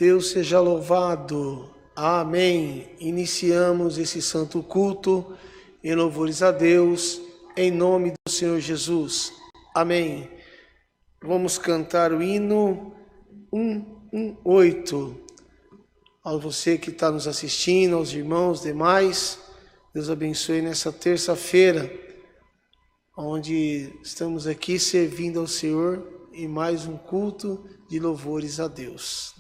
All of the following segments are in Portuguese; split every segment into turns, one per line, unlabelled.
Deus seja louvado. Amém. Iniciamos esse santo culto em louvores a Deus, em nome do Senhor Jesus. Amém. Vamos cantar o hino 118. A você que está nos assistindo, aos irmãos demais, Deus abençoe nessa terça-feira, onde estamos aqui servindo ao Senhor em mais um culto de louvores a Deus.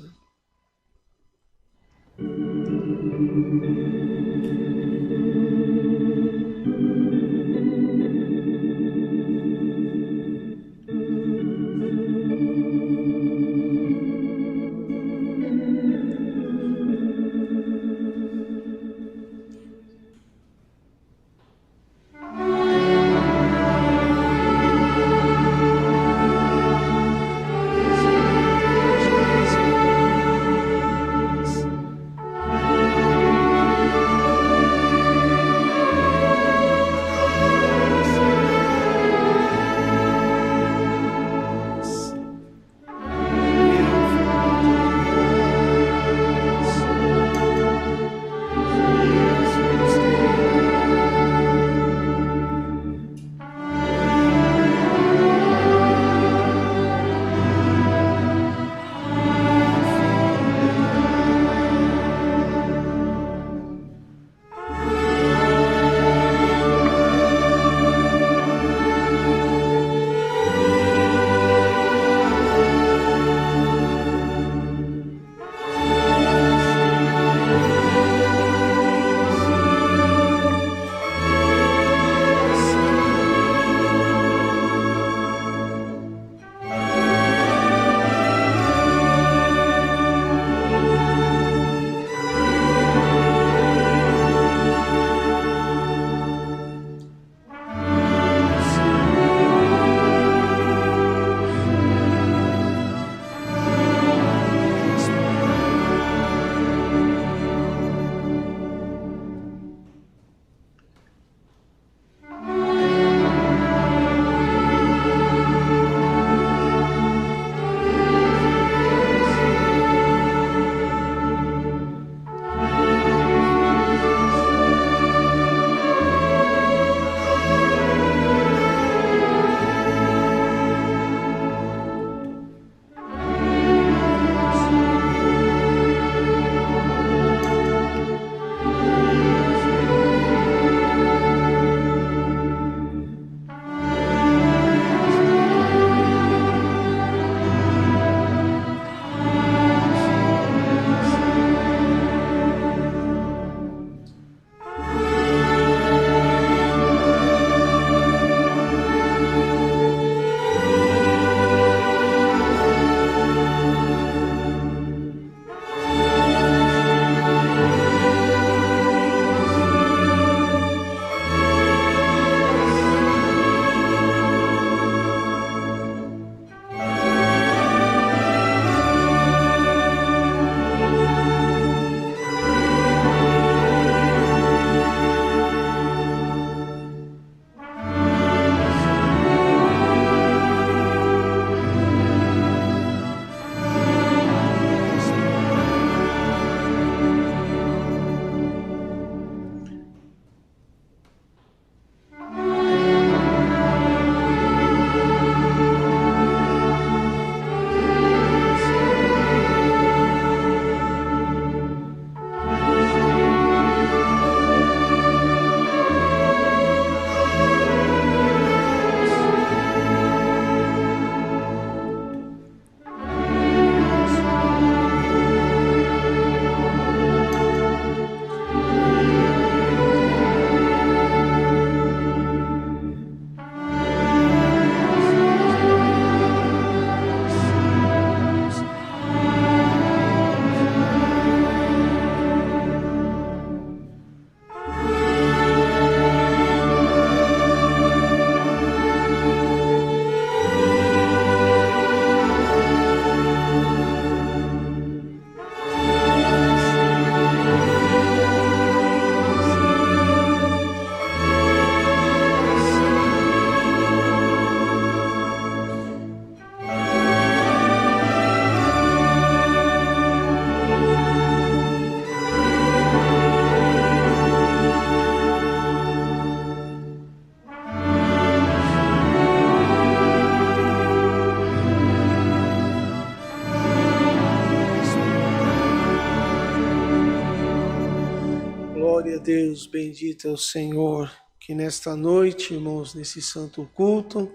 Deus, bendito é o Senhor. Que nesta noite, irmãos, nesse santo culto,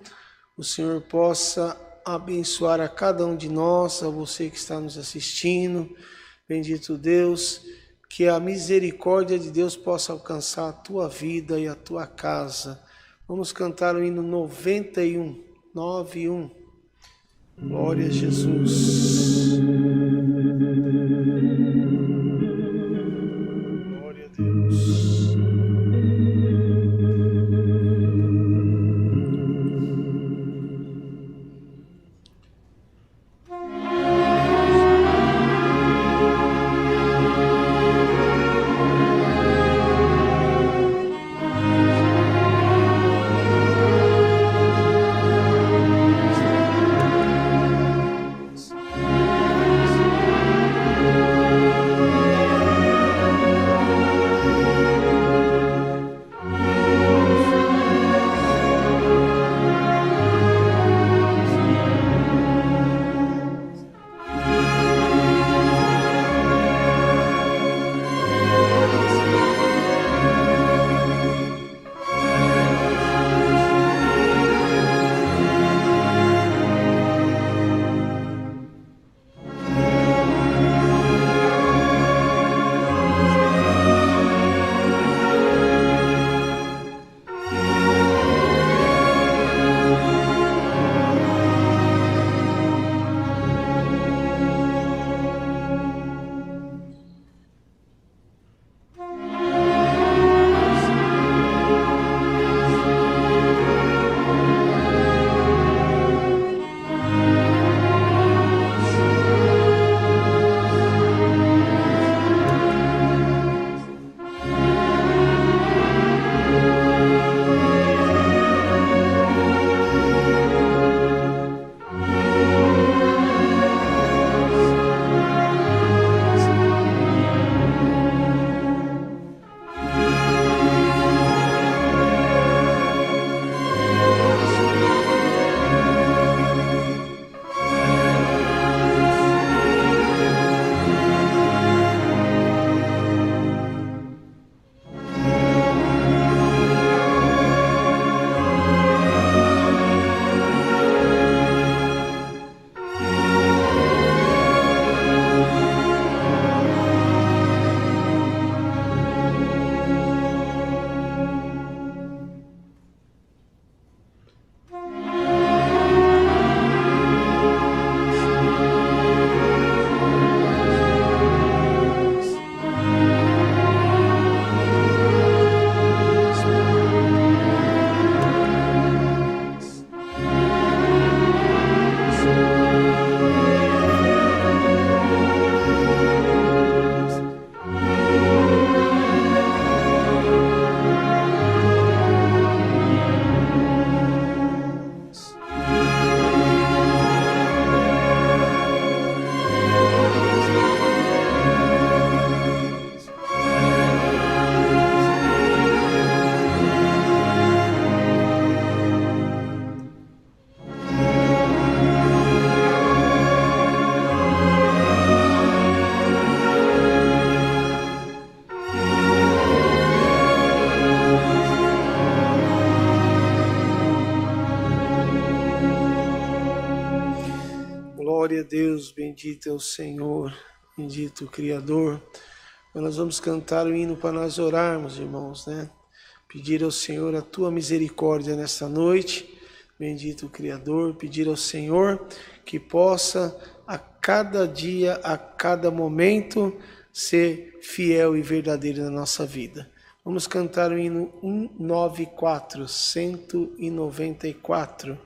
o Senhor possa abençoar a cada um de nós, a você que está nos assistindo. Bendito Deus, que a misericórdia de Deus possa alcançar a tua vida e a tua casa. Vamos cantar o hino 91, 91. Glória a Jesus. Glória a Deus. Glória a Deus, bendito é o Senhor, bendito o Criador. Nós vamos cantar o hino para nós orarmos, irmãos, né? Pedir ao Senhor a tua misericórdia nesta noite, bendito o Criador. Pedir ao Senhor que possa a cada dia, a cada momento, ser fiel e verdadeiro na nossa vida. Vamos cantar o hino 194, 194.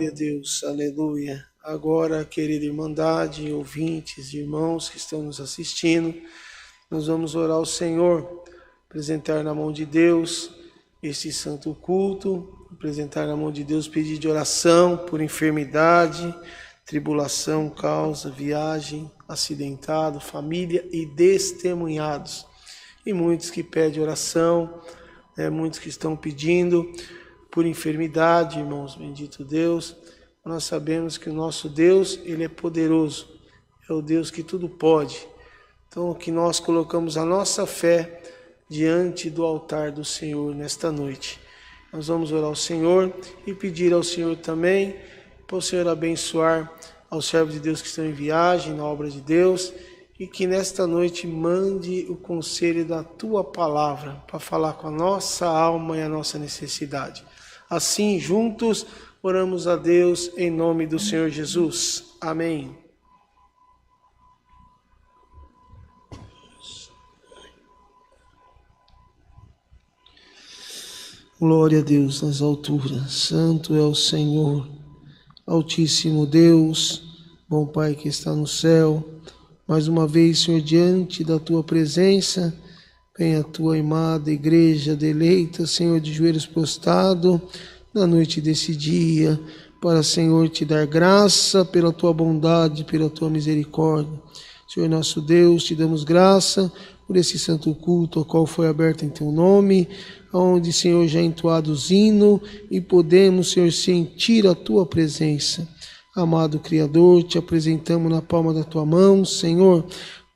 Glória a Deus, aleluia. Agora, querida irmandade, ouvintes, irmãos que estão nos assistindo, nós vamos orar ao Senhor, apresentar na mão de Deus este santo culto, apresentar na mão de Deus pedido de oração por enfermidade, tribulação, causa, viagem, acidentado, família e testemunhados. E muitos que pedem oração, muitos que estão pedindo por enfermidade, irmãos, bendito Deus. Nós sabemos que o nosso Deus, Ele é poderoso, é o Deus que tudo pode. Então, que nós colocamos a nossa fé diante do altar do Senhor nesta noite. Nós vamos orar ao Senhor e pedir ao Senhor também, para o Senhor abençoar aos servos de Deus que estão em viagem, na obra de Deus, e que nesta noite mande o conselho da Tua palavra, para falar com a nossa alma e a nossa necessidade. Assim, juntos, oramos a Deus em nome do Senhor Jesus. Amém. Glória a Deus nas alturas, santo é o Senhor, Altíssimo Deus, bom Pai que está no céu. Mais uma vez, Senhor, diante da Tua presença, vem a Tua amada igreja deleita, Senhor, de joelhos prostrados, na noite desse dia, para, Senhor, Te dar graça pela Tua bondade, pela Tua misericórdia. Senhor nosso Deus, Te damos graça por esse santo culto, ao qual foi aberto em Teu nome, onde, Senhor, já entoados hino e podemos, Senhor, sentir a Tua presença. Amado Criador, Te apresentamos na palma da Tua mão, Senhor.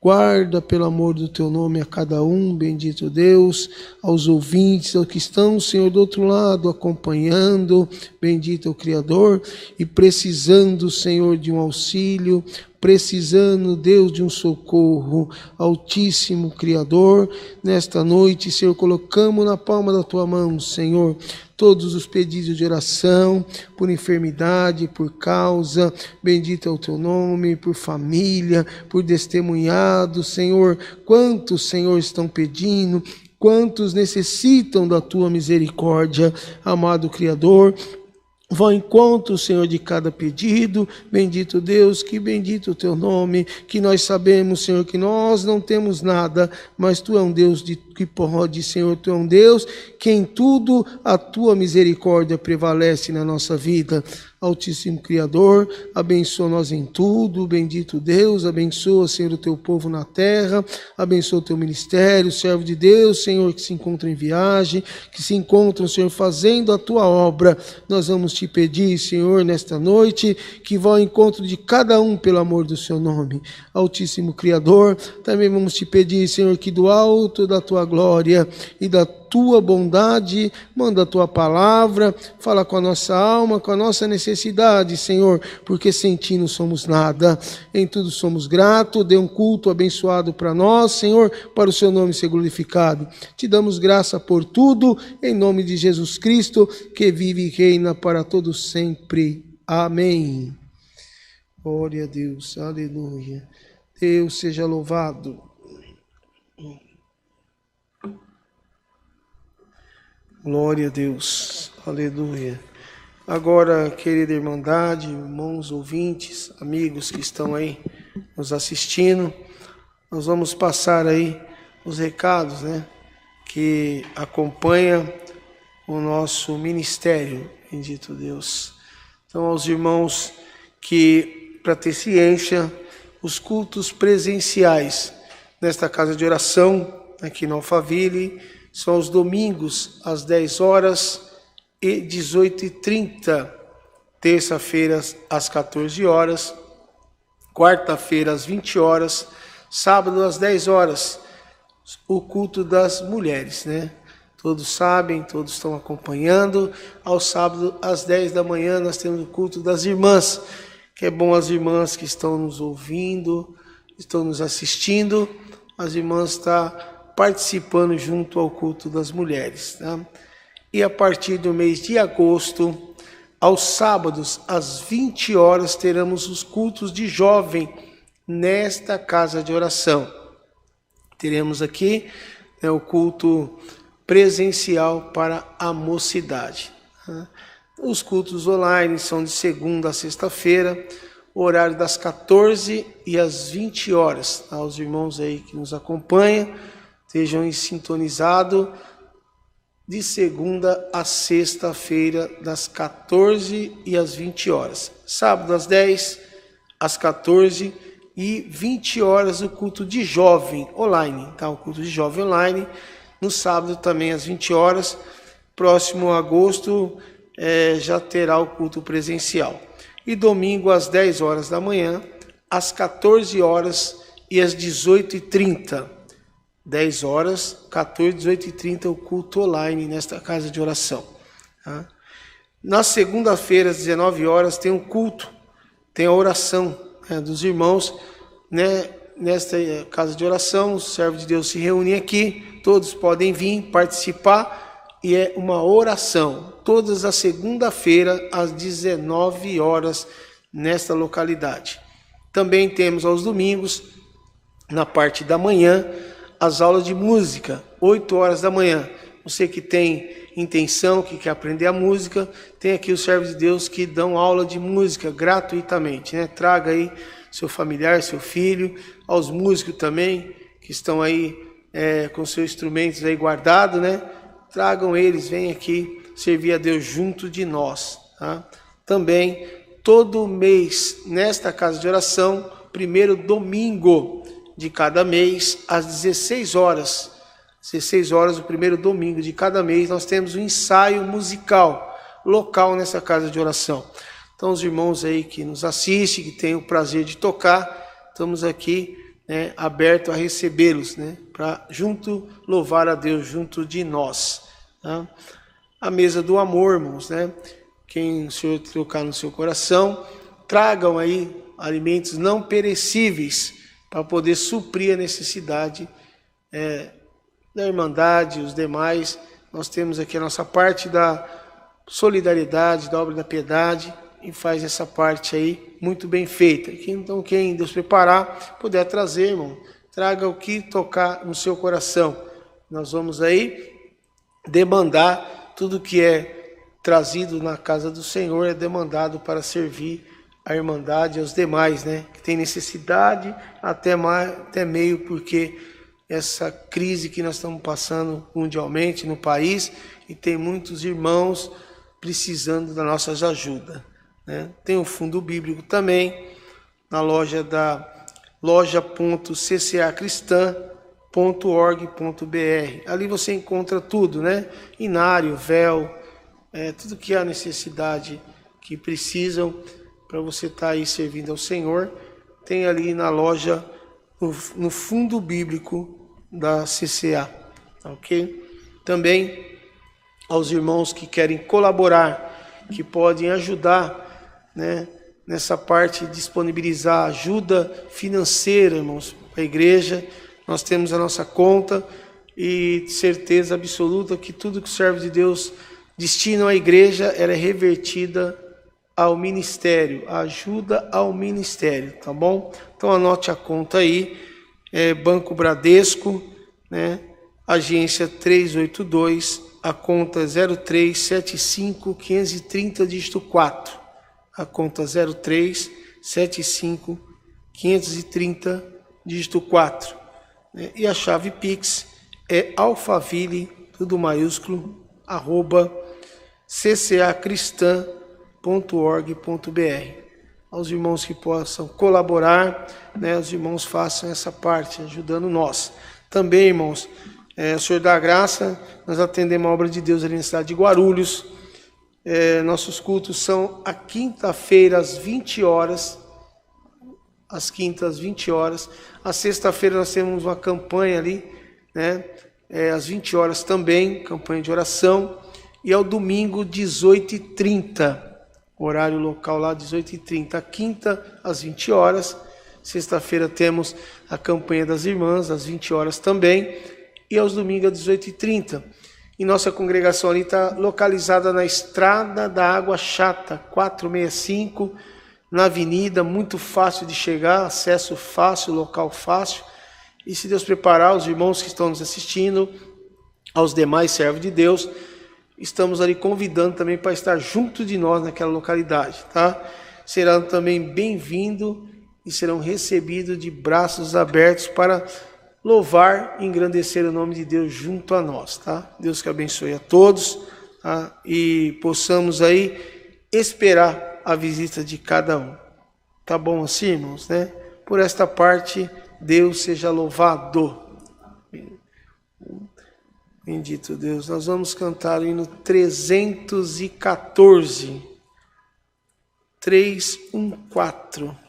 Guarda, pelo amor do Teu nome, a cada um, bendito Deus, aos ouvintes, aos que estão, Senhor, do outro lado, acompanhando, bendito é o Criador, e precisando, Senhor, de um auxílio, precisando, Deus, de um socorro. Altíssimo Criador, nesta noite, Senhor, colocamos na palma da Tua mão, Senhor, todos os pedidos de oração, por enfermidade, por causa, bendito é o Teu nome, por família, por testemunhados, Senhor. Quantos, Senhor, estão pedindo, quantos necessitam da Tua misericórdia, amado Criador. Vá ao encontro, Senhor, de cada pedido, bendito Deus, que bendito o Teu nome, que nós sabemos, Senhor, que nós não temos nada, mas Tu é um Deus que pode, Senhor, Tu é um Deus que em tudo a Tua misericórdia prevalece na nossa vida. Altíssimo Criador, abençoa nós em tudo, bendito Deus, abençoa, Senhor, o Teu povo na terra, abençoa o Teu ministério, servo de Deus, Senhor, que se encontra em viagem, que se encontram, Senhor, fazendo a Tua obra. Nós vamos Te pedir, Senhor, nesta noite, que vá ao encontro de cada um pelo amor do Seu nome. Altíssimo Criador, também vamos Te pedir, Senhor, que do alto da Tua glória e da Tua bondade, manda a Tua palavra, fala com a nossa alma, com a nossa necessidade, Senhor, porque sem Ti não somos nada, em tudo somos gratos. Dê um culto abençoado para nós, Senhor, para o Seu nome ser glorificado. Te damos graça por tudo, em nome de Jesus Cristo, que vive e reina para todos sempre. Amém. Glória a Deus, aleluia. Deus seja louvado. Glória a Deus, aleluia. Agora, querida irmandade, irmãos ouvintes, amigos que estão aí nos assistindo, nós vamos passar aí os recados, que acompanham o nosso ministério, bendito Deus. Então, aos irmãos que, para ter ciência, os cultos presenciais nesta casa de oração, aqui no Alphaville, são os domingos, às 10 horas e 18h30, terça-feiras, às 14 horas, quarta-feira, às 20 horas, sábado, às 10 horas, o culto das mulheres, Todos sabem, todos estão acompanhando. Ao sábado, às 10 da manhã, nós temos o culto das irmãs, que é bom as irmãs que estão nos ouvindo, estão nos assistindo, as irmãs estão participando junto ao culto das mulheres. E a partir do mês de agosto, aos sábados, às 20 horas, teremos os cultos de jovem nesta casa de oração. Teremos aqui o culto presencial para a mocidade. Os cultos online são de segunda a sexta-feira, horário das 14 e às 20 horas. Tá? Os irmãos aí que nos acompanham, estejam sintonizados de segunda a sexta-feira, das 14 e às 20 horas. Sábado às 10, às 14 e 20 horas o culto de jovem online. Tá? O culto de jovem online, no sábado também às 20 horas. Próximo agosto já terá o culto presencial. E domingo às 10 horas da manhã, às 14 horas e às 18h30. 10 horas, 14, 18h30 o culto online nesta casa de oração. Tá? Na segunda-feira, às 19 horas, tem um culto, tem a oração dos irmãos, né? Nesta casa de oração, os servos de Deus se reúnem aqui, todos podem vir participar e é uma oração, todas as segunda-feira, às 19 horas, nesta localidade. Também temos aos domingos, na parte da manhã, as aulas de música, 8 horas da manhã. Você que tem intenção, que quer aprender a música, tem aqui os servos de Deus que dão aula de música gratuitamente, né? Traga aí seu familiar, seu filho, aos músicos também, que estão aí com seus instrumentos aí guardados, né? Tragam eles, venham aqui servir a Deus junto de nós. Tá? Também, todo mês, nesta casa de oração, primeiro domingo de cada mês, às 16 horas. 16 horas, o primeiro domingo de cada mês, nós temos um ensaio musical local nessa casa de oração. Então, os irmãos aí que nos assistem, que têm o prazer de tocar, estamos aqui abertos a recebê-los, né, para junto louvar a Deus junto de nós. Tá? A mesa do amor, irmãos, né? Quem o Senhor tocar no seu coração, tragam aí alimentos não perecíveis para poder suprir a necessidade da Irmandade, os demais. Nós temos aqui a nossa parte da solidariedade, da obra da piedade, e faz essa parte aí muito bem feita. Então, quem Deus preparar, puder trazer, irmão, traga o que tocar no seu coração. Nós vamos aí demandar tudo que é trazido na casa do Senhor, é demandado para servir a Irmandade e aos demais, né? Que tem necessidade até meio, porque essa crise que nós estamos passando mundialmente no país, e tem muitos irmãos precisando da nossa ajuda. Né? Tem o fundo bíblico também, na loja da loja.ccacristã.org.br. Ali você encontra tudo, né? Inário, véu, tudo que há necessidade, que precisam para você estar aí servindo ao Senhor. Tem ali na loja, no fundo bíblico da CCA, ok? Também aos irmãos que querem colaborar, que podem ajudar, né, nessa parte, disponibilizar ajuda financeira, irmãos, para a igreja. Nós temos a nossa conta e certeza absoluta que tudo que os servos de Deus destinam à igreja, ela é revertida ao ministério, ajuda ao ministério, tá bom? Então anote a conta aí, Banco Bradesco, né? Agência 382, a conta 0375 530 dígito 4, a conta 0375 530 dígito 4, né? E a chave Pix é alfaville, tudo maiúsculo, @ccacristã.org.br. Aos irmãos que possam colaborar, né, os irmãos façam essa parte, ajudando nós. Também, irmãos, o Senhor da Graça, nós atendemos a obra de Deus ali na cidade de Guarulhos. Nossos cultos são a quinta-feira às 20 horas, às quintas às 20 horas. A sexta-feira nós temos uma campanha ali, né, às 20 horas também, campanha de oração. E ao domingo, 18h30, horário local lá, 18h30. A quinta, às 20 horas. Sexta-feira temos a campanha das irmãs, às 20 horas também. E aos domingos, às 18h30. E nossa congregação ali está localizada na Estrada da Água Chata, 465, na avenida, muito fácil de chegar, acesso fácil, local fácil. E se Deus preparar, os irmãos que estão nos assistindo, aos demais servos de Deus, estamos ali convidando também para estar junto de nós naquela localidade, tá? Serão também bem-vindos e serão recebidos de braços abertos para louvar e engrandecer o nome de Deus junto a nós, tá? Deus que abençoe a todos, tá? E possamos aí esperar a visita de cada um. Tá bom assim, irmãos, né? Por esta parte, Deus seja louvado. Bendito Deus. Nós vamos cantar o hino 314. 314.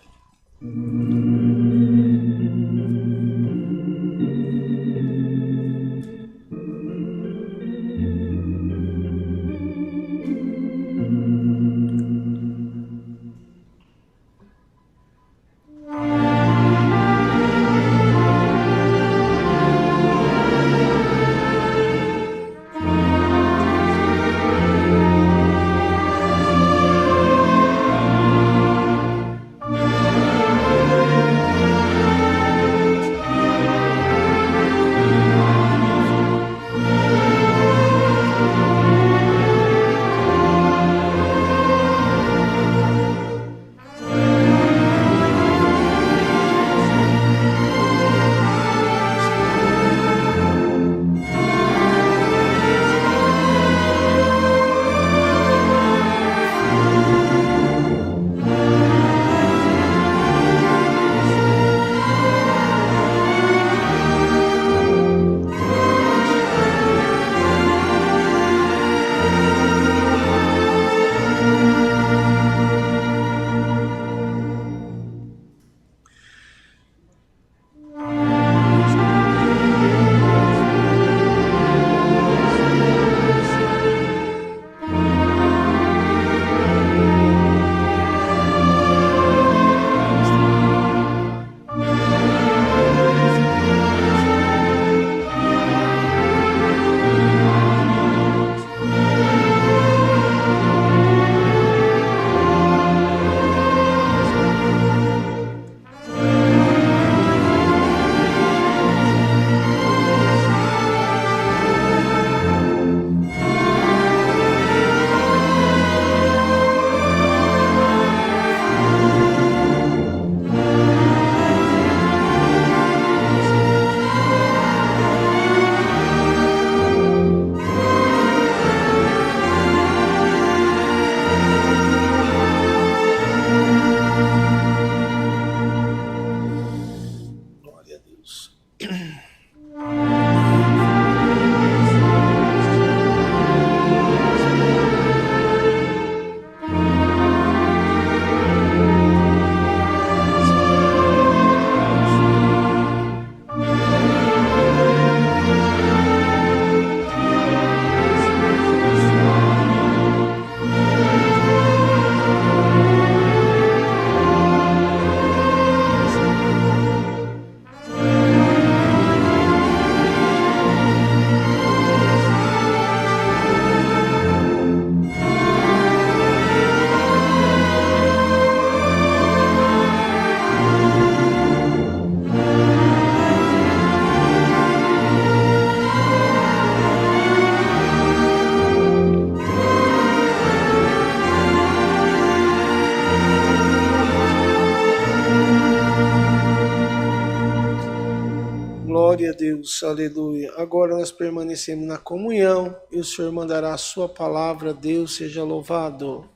Glória a Deus, aleluia. Agora nós permanecemos na comunhão e o Senhor mandará a sua palavra. Deus seja louvado.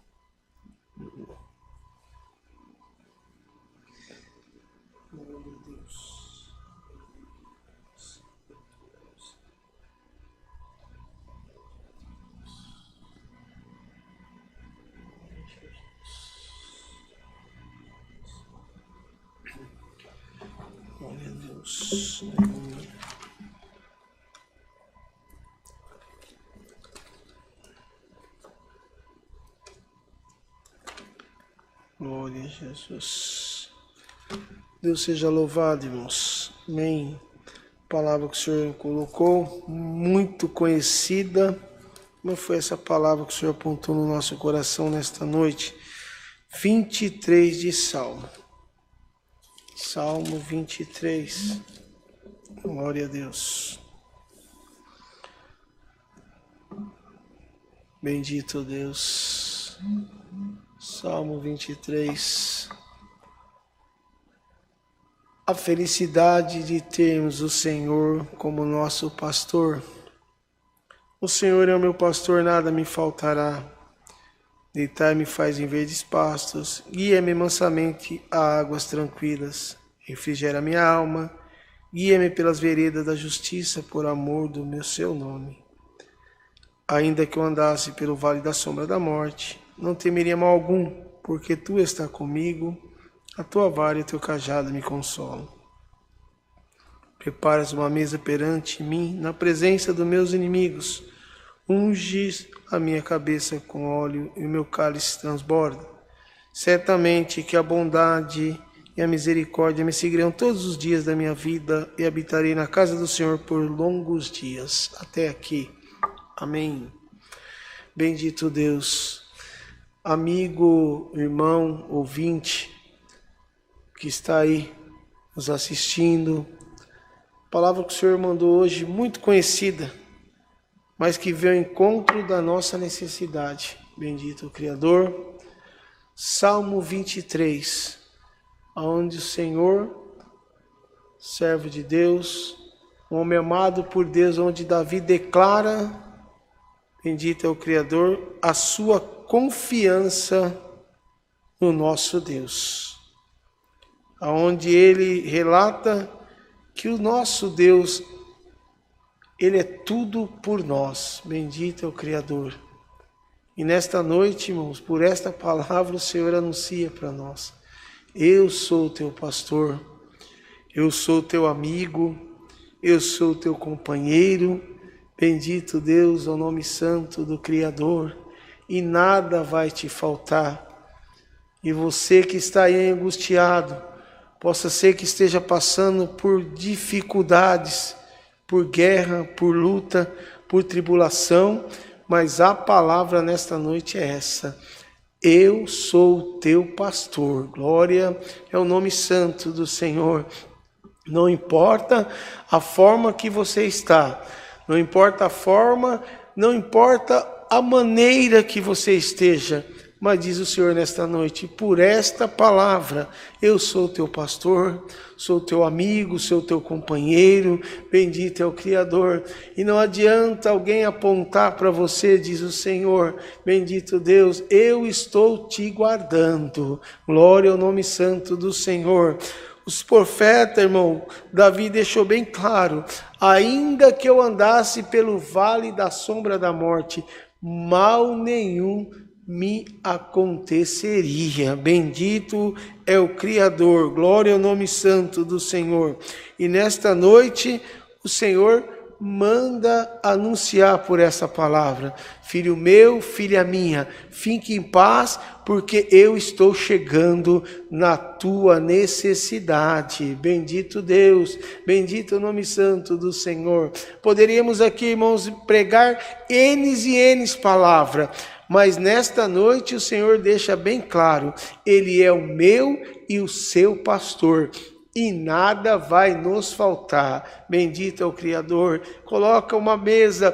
Glória a Deus. Glória a Jesus. Deus seja louvado, irmãos. Amém. Palavra que o Senhor colocou, muito conhecida. Como foi essa palavra que o Senhor apontou no nosso coração nesta noite? 23 de Salmo. Salmo 23. Glória a Deus. Bendito Deus. Salmo 23. A felicidade de termos o Senhor como nosso pastor. O Senhor é o meu pastor, nada me faltará. Deitar-me faz em verdes pastos, guia-me mansamente a águas tranquilas. Refrigera minha alma, guia-me pelas veredas da justiça, por amor do meu seu nome. Ainda que eu andasse pelo vale da sombra da morte, não temeria mal algum, porque tu estás comigo, a tua vara e o teu cajado me consolam. Preparas uma mesa perante mim, na presença dos meus inimigos. Unges a minha cabeça com óleo e o meu cálice transborda. Certamente que a bondade e a misericórdia me seguirão todos os dias da minha vida e habitarei na casa do Senhor por longos dias. Até aqui. Amém. Bendito Deus. Amigo, irmão, ouvinte, que está aí nos assistindo. A palavra que o Senhor mandou hoje, muito conhecida, mas que veio ao encontro da nossa necessidade. Bendito o Criador. Salmo 23, onde o Senhor, servo de Deus, um homem amado por Deus, onde Davi declara, bendito é o Criador, a sua confiança no nosso Deus. Onde ele relata que o nosso Deus, Ele é tudo por nós. Bendito é o Criador. E nesta noite, irmãos, por esta palavra o Senhor anuncia para nós. Eu sou o teu pastor, eu sou o teu amigo, eu sou o teu companheiro. Bendito Deus, ao nome santo do Criador. E nada vai te faltar. E você que está aí angustiado, possa ser que esteja passando por dificuldades, por guerra, por luta, por tribulação, mas a palavra nesta noite é essa. Eu sou o teu pastor. Glória é o nome santo do Senhor. Não importa a forma que você está, não importa a forma, não importa a maneira que você esteja, mas diz o Senhor nesta noite, por esta palavra, eu sou o teu pastor, sou o teu amigo, sou o teu companheiro, bendito é o Criador. E não adianta alguém apontar para você, diz o Senhor, bendito Deus, eu estou te guardando. Glória ao nome santo do Senhor. Os profetas, irmão, Davi deixou bem claro, ainda que eu andasse pelo vale da sombra da morte, mal nenhum me aconteceria. Bendito é o Criador, glória ao nome santo do Senhor. E nesta noite o Senhor manda anunciar por essa palavra. Filho meu, filha minha, fique em paz, porque eu estou chegando na tua necessidade. Bendito Deus, bendito o nome santo do Senhor. Poderíamos aqui, irmãos, pregar N's e N's palavras, mas nesta noite o Senhor deixa bem claro, Ele é o meu e o seu pastor, e nada vai nos faltar. Bendito é o Criador. Coloca uma mesa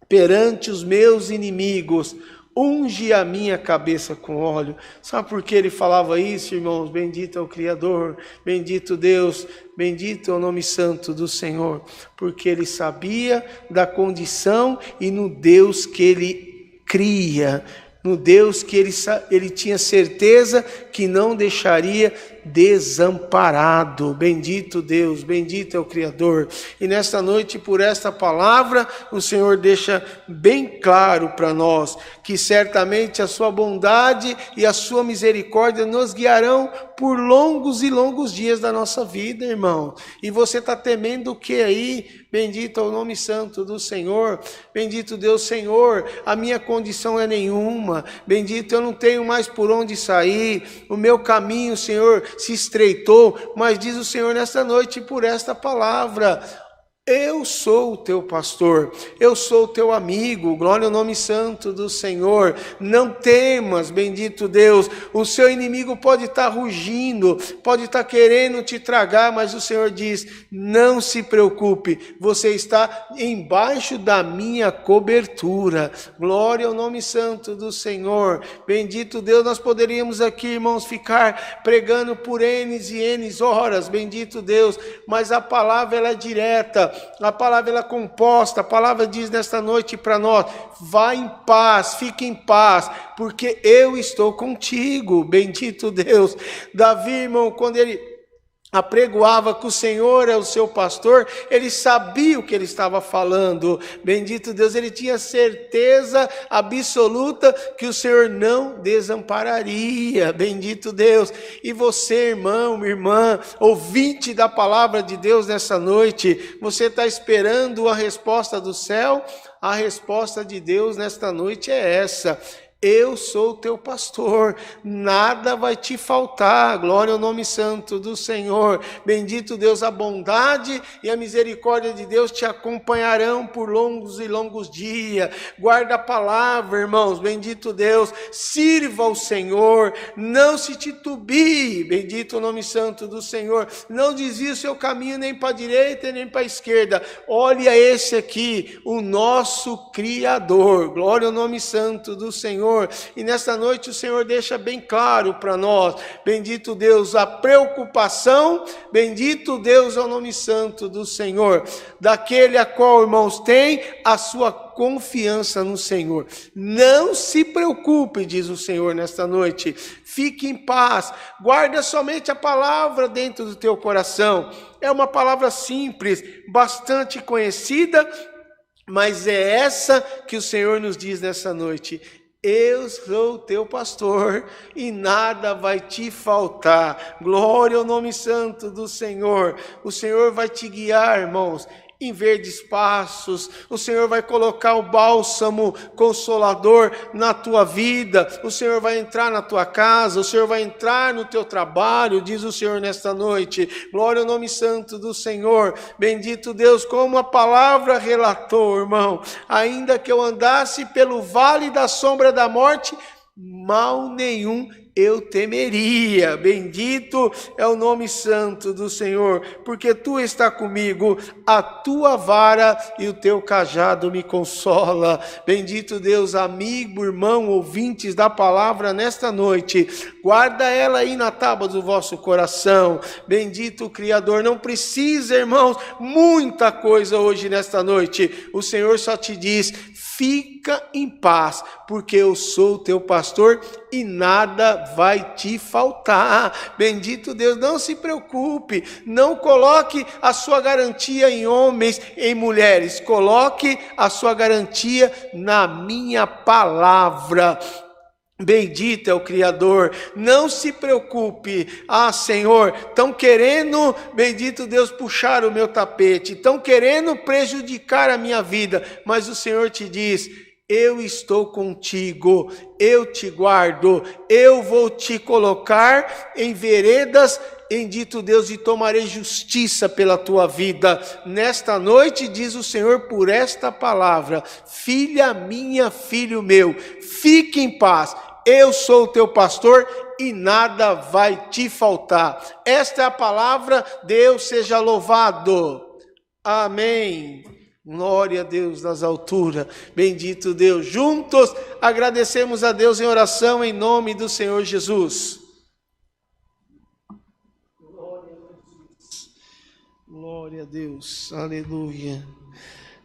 perante os meus inimigos, unge a minha cabeça com óleo. Sabe por que ele falava isso, irmãos? Bendito é o Criador, bendito Deus, bendito é o nome santo do Senhor, porque ele sabia da condição e no Deus que ele cria, no Deus que ele tinha certeza que não deixaria desamparado. Bendito Deus, bendito é o Criador. E nesta noite, por esta palavra, o Senhor deixa bem claro para nós que certamente a sua bondade e a sua misericórdia nos guiarão por longos e longos dias da nossa vida, irmão. E você está temendo o que aí? Bendito é o nome santo do Senhor. Bendito Deus, Senhor, a minha condição é nenhuma. Bendito, eu não tenho mais por onde sair. O meu caminho, Senhor, se estreitou. Mas diz o Senhor nesta noite por esta palavra: Eu sou o teu pastor, eu sou o teu amigo, glória ao nome santo do Senhor. Não temas, bendito Deus, o seu inimigo pode estar rugindo, pode estar querendo te tragar, mas o Senhor diz, não se preocupe, você está embaixo da minha cobertura. Glória ao nome santo do Senhor. Bendito Deus, nós poderíamos aqui, irmãos, ficar pregando por N e N horas, bendito Deus, mas a palavra ela é direta. A palavra ela é composta, a palavra diz nesta noite para nós, vá em paz, fique em paz, porque eu estou contigo, bendito Deus. Davi, irmão, quando ele apregoava que o Senhor é o seu pastor, ele sabia o que ele estava falando, bendito Deus, ele tinha certeza absoluta que o Senhor não desampararia, bendito Deus. E você, irmão, irmã, ouvinte da palavra de Deus nessa noite, você está esperando a resposta do céu? A resposta de Deus nesta noite é essa: eu sou o teu pastor, nada vai te faltar, glória ao nome santo do Senhor. Bendito Deus, a bondade e a misericórdia de Deus te acompanharão por longos e longos dias. Guarda a palavra, irmãos, bendito Deus, sirva ao Senhor, não se titubie, bendito o nome santo do Senhor, não desvie o seu caminho nem para a direita nem para a esquerda. Olha esse aqui, o nosso Criador, glória ao nome santo do Senhor. E nesta noite o Senhor deixa bem claro para nós, bendito Deus, a preocupação, bendito Deus é o nome santo do Senhor, daquele a qual, irmãos, tem a sua confiança no Senhor. Não se preocupe, diz o Senhor nesta noite, fique em paz, guarda somente a palavra dentro do teu coração. É uma palavra simples, bastante conhecida, mas é essa que o Senhor nos diz nessa noite: eu sou o teu pastor e nada vai te faltar. Glória ao nome santo do Senhor. O Senhor vai te guiar, irmãos, em verdes pastos. O Senhor vai colocar o bálsamo consolador na tua vida. O Senhor vai entrar na tua casa, o Senhor vai entrar no teu trabalho, diz o Senhor nesta noite. Glória ao nome santo do Senhor. Bendito Deus, como a palavra relatou, irmão, ainda que eu andasse pelo vale da sombra da morte, mal nenhum eu temeria. Bendito é o nome santo do Senhor, porque tu está comigo, a tua vara e o teu cajado me consola. Bendito Deus, amigo, irmão, ouvintes da palavra nesta noite, guarda ela aí na tábua do vosso coração. Bendito o Criador, não precisa, irmãos, muita coisa hoje nesta noite. O Senhor só te diz: fica em paz, porque eu sou o teu pastor e nada vai te faltar. Bendito Deus, não se preocupe, não coloque a sua garantia em homens, em mulheres, coloque a sua garantia na minha palavra. Bendito é o Criador, não se preocupe. Ah, Senhor, estão querendo, bendito Deus, puxar o meu tapete, estão querendo prejudicar a minha vida, mas o Senhor te diz: eu estou contigo, eu te guardo, eu vou te colocar em veredas, bendito Deus, e tomarei justiça pela tua vida. Nesta noite, diz o Senhor por esta palavra: filha minha, filho meu, fique em paz, eu sou o teu pastor e nada vai te faltar. Esta é a palavra, Deus seja louvado. Amém. Glória a Deus nas alturas, bendito Deus. Juntos agradecemos a Deus em oração em nome do Senhor Jesus. Glória a Deus, aleluia,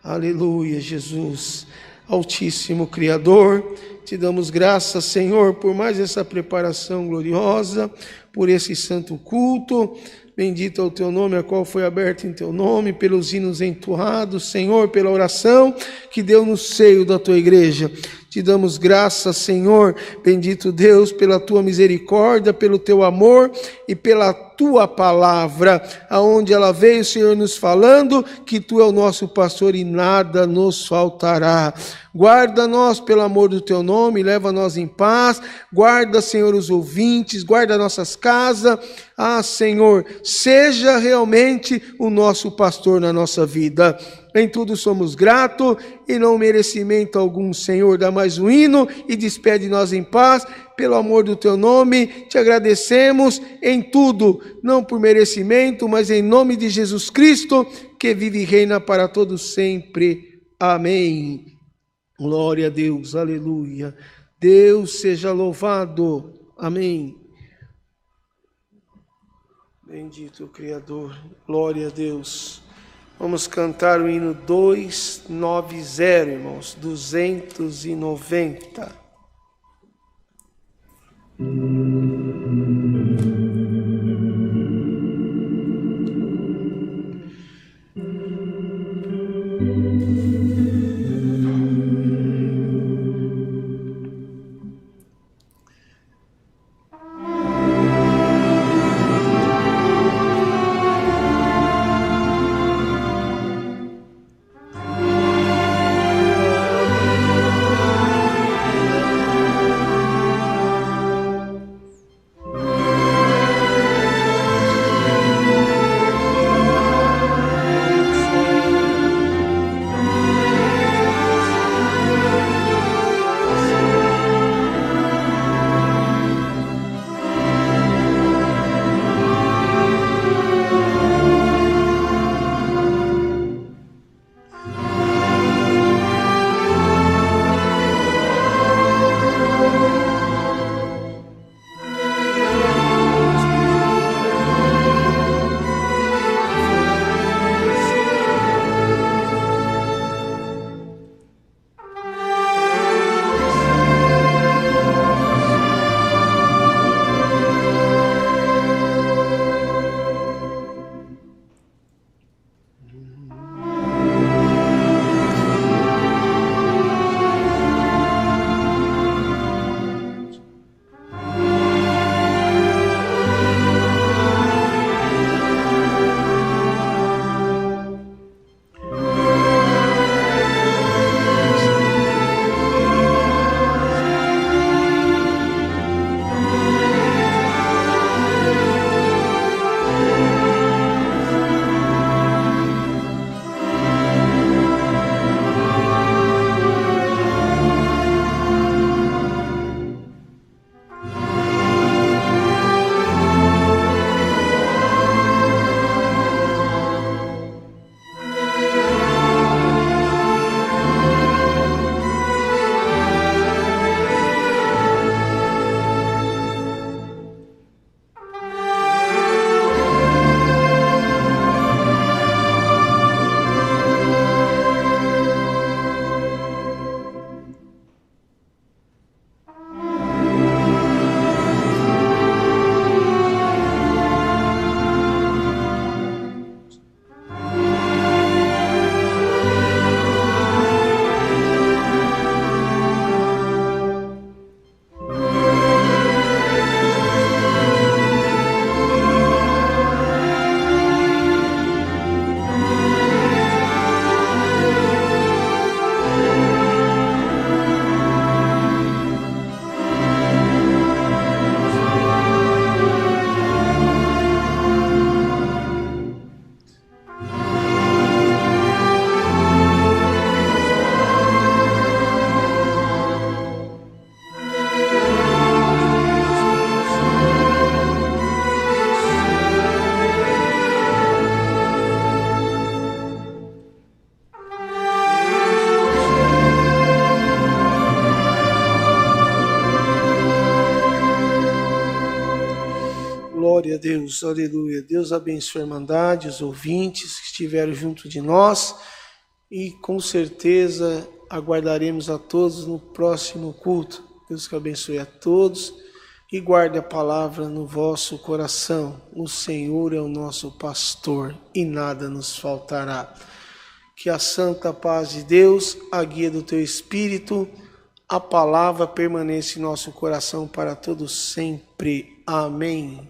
aleluia, Jesus. Altíssimo Criador, te damos graças, Senhor, por mais essa preparação gloriosa, por esse santo culto. Bendito é o teu nome, a qual foi aberto em teu nome, pelos hinos entoados, Senhor, pela oração que deu no seio da tua igreja. Te damos graças, Senhor, bendito Deus, pela tua misericórdia, pelo teu amor e pela tua palavra, aonde ela veio, Senhor, nos falando que tu é o nosso pastor e nada nos faltará. Guarda-nós pelo amor do teu nome, leva-nos em paz, guarda, Senhor, os ouvintes, guarda nossas casas. Senhor, seja realmente o nosso pastor na nossa vida. Em tudo somos gratos e não merecimento algum, Senhor. Dá mais um hino e despede nós em paz. Pelo amor do teu nome, te agradecemos em tudo, não por merecimento, mas em nome de Jesus Cristo, que vive e reina para todos sempre. Amém. Glória a Deus, aleluia. Deus seja louvado. Amém. Bendito o Criador, glória a Deus. Vamos cantar o hino 290, irmãos, 290. Glória a Deus, aleluia. Deus abençoe a Irmandade, os ouvintes que estiveram junto de nós e com certeza aguardaremos a todos no próximo culto. Deus que abençoe a todos e guarde a palavra no vosso coração. O Senhor é o nosso pastor e nada nos faltará. Que a santa paz de Deus, a guia do teu espírito, a palavra permaneça em nosso coração para todo sempre. Amém.